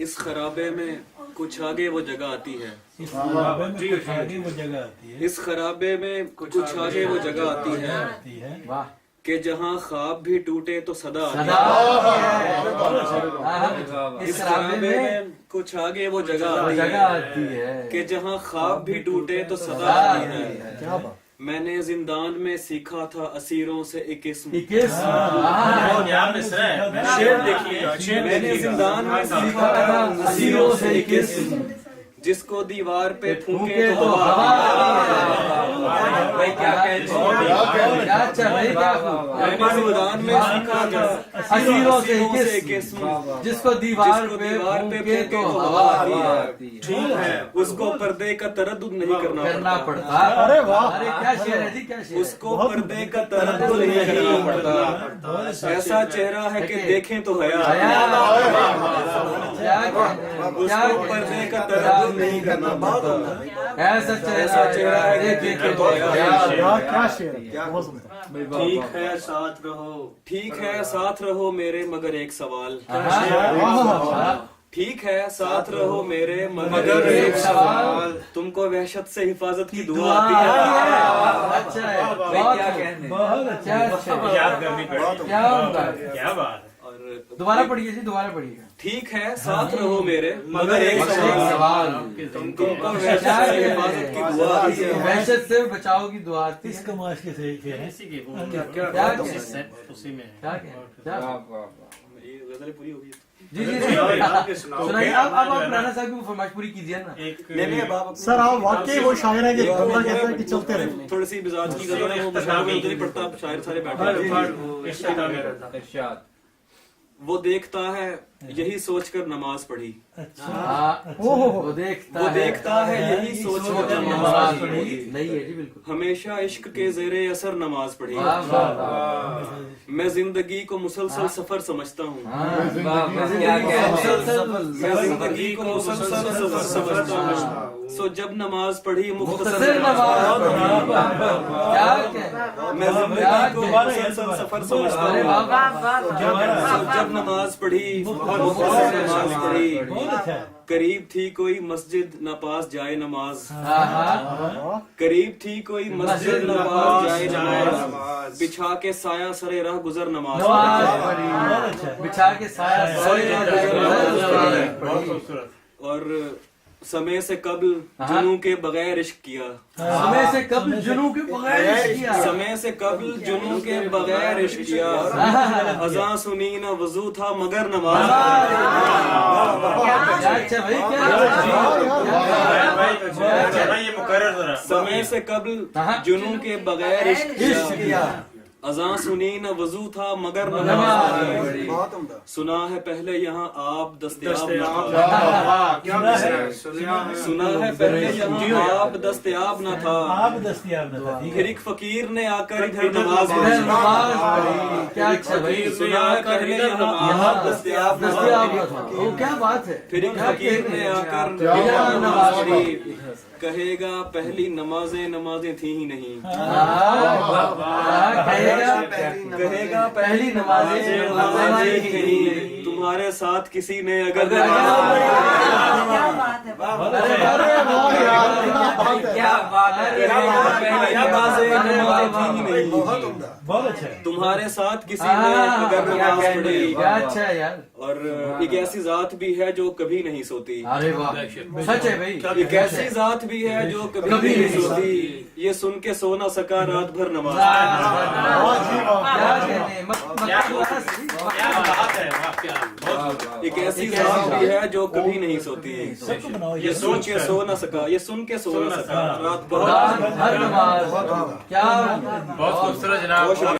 اس خرابے میں کچھ آگے وہ جگہ آتی ہے، اس خرابے میں کچھ آگے وہ جگہ آتی ہے، اس خرابے میں کچھ آگے وہ جگہ آتی ہے کہ جہاں خواب بھی ٹوٹے تو صدا آتی ہے۔ اس خرابے میں کچھ آگے وہ جگہ آتی ہے کہ جہاں خواب بھی ٹوٹے تو صدا آتی ہے۔ میں نے زندان میں سیکھا تھا اسیروں سے ایک اسم، میں نے زندان میں سیکھا تھا اسیروں سے ایک اسم، جس کو دیوار پہ پھونکے تو ہوا زندان میں سیکھا تھا اسیروں سے ایک اسم، جس کو دیوار پہ پھونکے تو ہوا آتی ہے۔ اس کو پردے کا تردد نہیں کرنا پڑتا، اس کو پردے کا تردد نہیں کرنا پڑتا، ایسا چہرہ ہے کہ دیکھیں تو حیا، اس کو پردے کا تردد نہیں کرنا پڑتا، ایسا چہرہ ہے کہ دیکھیں تو حیا۔ ٹھیک ہے ساتھ رہو، ٹھیک ہے ساتھ رہو میرے مگر ایک سوال، ٹھیک ہے ساتھ رہو میرے مگر ایک سوال، تم کو وحشت سے حفاظت کی دعا آتی ہے؟ دوبارہ پڑھیے جی، دوبارہ پڑھیے گا۔ ٹھیک ہے ساتھ رہو میرے مگر ایک سوال، تم کو وحشت سے حفاظت کی دعا آتی ہے؟ وحشت سے بچاؤ کی دعا آتی ہے۔ اس کا معاشرے سے ایک ہے غزلیں پوری ہو گئی؟ جی جی سنائیے، اب آپ رانا صاحب کی فرمائش پوری کیجیے نا۔ سر آپ واقعی وہ شاعر ہیں کہ اللہ کہتا ہے کہ چلتے رہے۔ تھوڑی سی مزاج کی غزل ہے، وہ مشاعر میں نہیں پڑتا، شاعر سارے بیٹھے۔ وہ دیکھتا ہے یہی سوچ کر نماز پڑھی، وہ دیکھتا ہے یہی سوچ کر نماز پڑھی، نہیں ہے جی بالکل۔ ہمیشہ عشق کے زیر اثر نماز پڑھی، میں زندگی کو مسلسل سفر سمجھتا ہوں، میں زندگی کو مسلسل سفر سمجھتا ہوں، سو جب نماز پڑھی مختصر نماز پڑھی، میں زندگی کو مسلسل سفر سمجھتا ہوں، سو جب نماز پڑھی مختصر نماز پڑھی، قریب تھی کوئی مسجد نہ پاس جائے نماز، قریب تھی کوئی مسجد نہ پاس جائے نماز، بچھا کے سایہ سرے راہ گزر نماز پڑھی، بچھا کے سایہ سرے راہ گزر، اور سمے سے قبل جنوں کے بغیر عشق کیا، سمے سے قبل جنوں کے بغیر عشق کیا، سمے سے قبل جنوں کے بغیر عشق کیا، اذان سنی نہ وضو تھا مگر نماز سمے سے قبل جنوں کے بغیر عشق کیا، اذان سنی نہ وضو تھا مگر نماز، سنا ہے پہلے یہاں آپ دستیاب نہ تھا، سنا ہے پہلے یہاں آپ دستیاب نہ تھا، پھر ایک فقیر نے آ کر ادھر نماز پڑھی، سنا ہے پہلے یہاں آپ دستیاب نہ تھا، کیا بات ہے، پھر ایک فقیر نے آ کر ادھر نماز پڑھی، کہے گا پہلی نمازیں تھیں ہی نہیں، کہے گا پہلی نمازیں تھیں ہی نہیں، تمہارے ساتھ کسی نے اگر تمہارے ساتھ کسی نے اگر نماز پڑھی، اور ایک ایسی ذات بھی ہے جو کبھی نہیں سوتی، سچ ہے بھائی، ایک ایسی ذات بھی ہے جو کبھی نہیں سوتی، یہ سن کے سو نہ سکا رات بھر نماز، ایک ایسی ذات بھی ہے جو کبھی نہیں سوتی، یہ سن کے سو نہ سکا رات بھر نماز۔ کیا بہت خوبصورت جناب۔